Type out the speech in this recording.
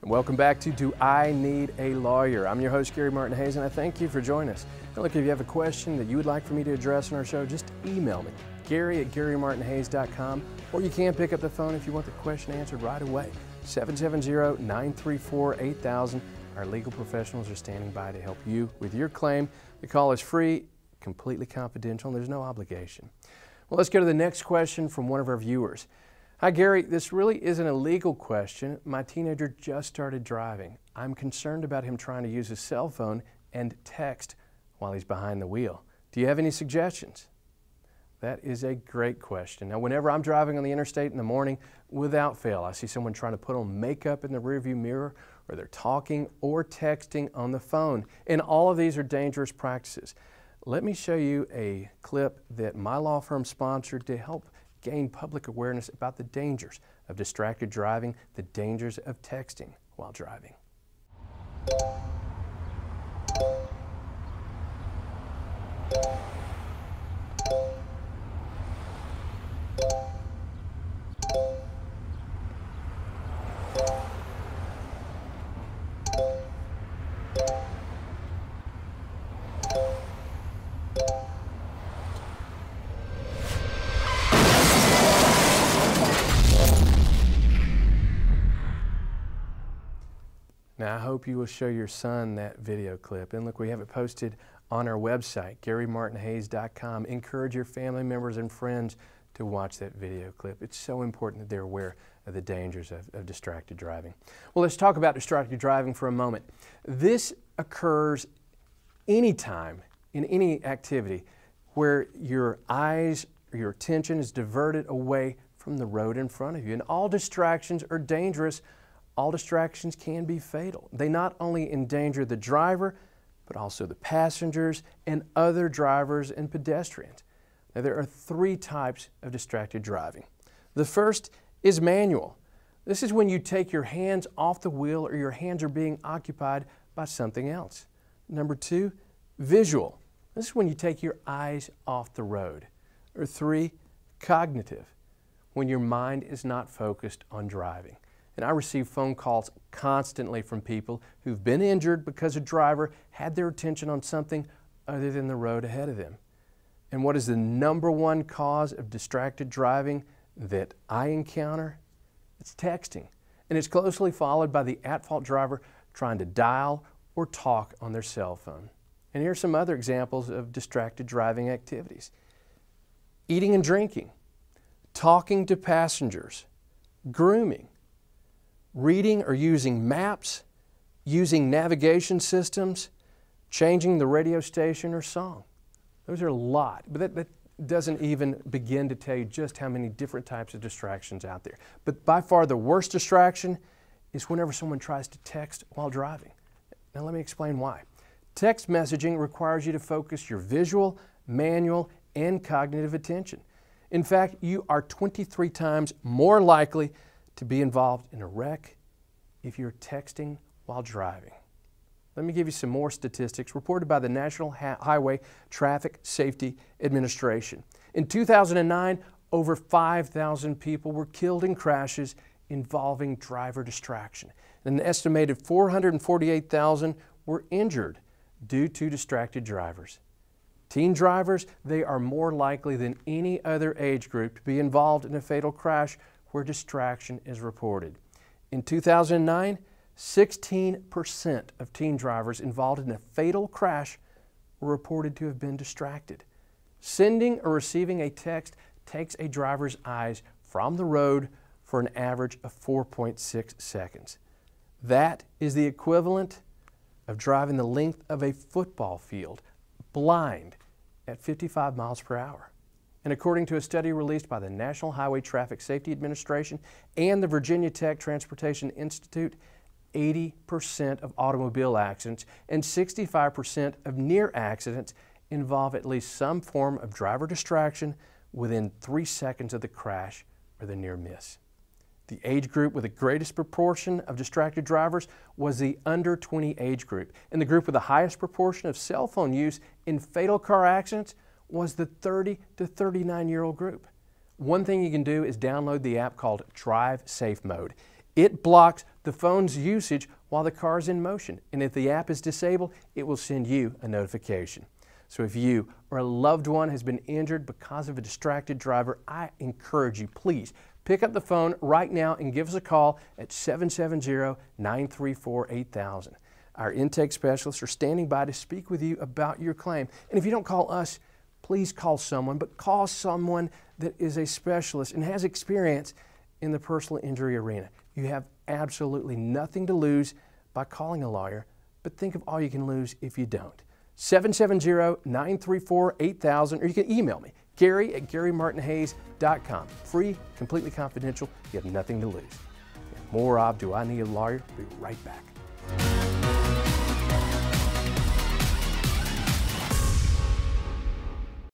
Welcome back to Do I Need a Lawyer? I'm your host, Gary Martin Hayes, and I thank you for joining us. Now look, if you have a question that you would like for me to address on our show, just email me, Gary@GaryMartinHayes.com, or you can pick up the phone if you want the question answered right away, 770-934-8000. Our legal professionals are standing by to help you with your claim. The call is free, completely confidential, and there's no obligation. Well, let's go to the next question from one of our viewers. Hi, Gary. This really isn't a legal question. My teenager just started driving. I'm concerned about him trying to use his cell phone and text while he's behind the wheel. Do you have any suggestions? That is a great question. Now, whenever I'm driving on the interstate in the morning, without fail, I see someone trying to put on makeup in the rearview mirror, or they're talking or texting on the phone. And all of these are dangerous practices. Let me show you a clip that my law firm sponsored to help gain public awareness about the dangers of distracted driving, the dangers of texting while driving. Now, I hope you will show your son that video clip. And look, we have it posted on our website, GaryMartinHayes.com. Encourage your family members and friends to watch that video clip. It's so important that they're aware of the dangers of distracted driving. Well, let's talk about distracted driving for a moment. This occurs anytime in any activity where your eyes or your attention is diverted away from the road in front of you. And all distractions are dangerous. All distractions can be fatal. They not only endanger the driver, but also the passengers and other drivers and pedestrians. Now, there are three types of distracted driving. The first is manual. This is when you take your hands off the wheel or your hands are being occupied by something else. Number two, visual. This is when you take your eyes off the road. Or three, cognitive, when your mind is not focused on driving. And I receive phone calls constantly from people who've been injured because a driver had their attention on something other than the road ahead of them. And what is the number one cause of distracted driving that I encounter? It's texting. And it's closely followed by the at-fault driver trying to dial or talk on their cell phone. And here are some other examples of distracted driving activities. Eating and drinking, talking to passengers, grooming, reading or using maps, using navigation systems, changing the radio station or song. Those are a lot, but that doesn't even begin to tell you just how many different types of distractions out there. But by far the worst distraction is whenever someone tries to text while driving. Now let me explain why. Text messaging requires you to focus your visual, manual, and cognitive attention. In fact, you are 23 times more likely to be involved in a wreck if you're texting while driving. Let me give you some more statistics reported by the National Highway Traffic Safety Administration. In 2009, over 5,000 people were killed in crashes involving driver distraction. And an estimated 448,000 were injured due to distracted drivers. Teen drivers, they are more likely than any other age group to be involved in a fatal crash where distraction is reported. In 2009, 16% of teen drivers involved in a fatal crash were reported to have been distracted. Sending or receiving a text takes a driver's eyes from the road for an average of 4.6 seconds. That is the equivalent of driving the length of a football field, blind, at 55 miles per hour. And according to a study released by the National Highway Traffic Safety Administration and the Virginia Tech Transportation Institute, 80% of automobile accidents and 65% of near accidents involve at least some form of driver distraction within 3 seconds of the crash or the near miss. The age group with the greatest proportion of distracted drivers was the under 20 age group, and the group with the highest proportion of cell phone use in fatal car accidents was the 30 to 39-year-old group. One thing you can do is download the app called Drive Safe Mode. It blocks the phone's usage while the car is in motion, and if the app is disabled, it will send you a notification. So if you or a loved one has been injured because of a distracted driver, I encourage you, please pick up the phone right now and give us a call at 770-934-8000. Our intake specialists are standing by to speak with you about your claim. And if you don't call us, please call someone, but call someone that is a specialist and has experience in the personal injury arena. You have absolutely nothing to lose by calling a lawyer, but think of all you can lose if you don't. 770-934-8000, or you can email me, Gary@GaryMartinHayes.com. Free, completely confidential, you have nothing to lose. And more of Do I Need a Lawyer? We'll be right back.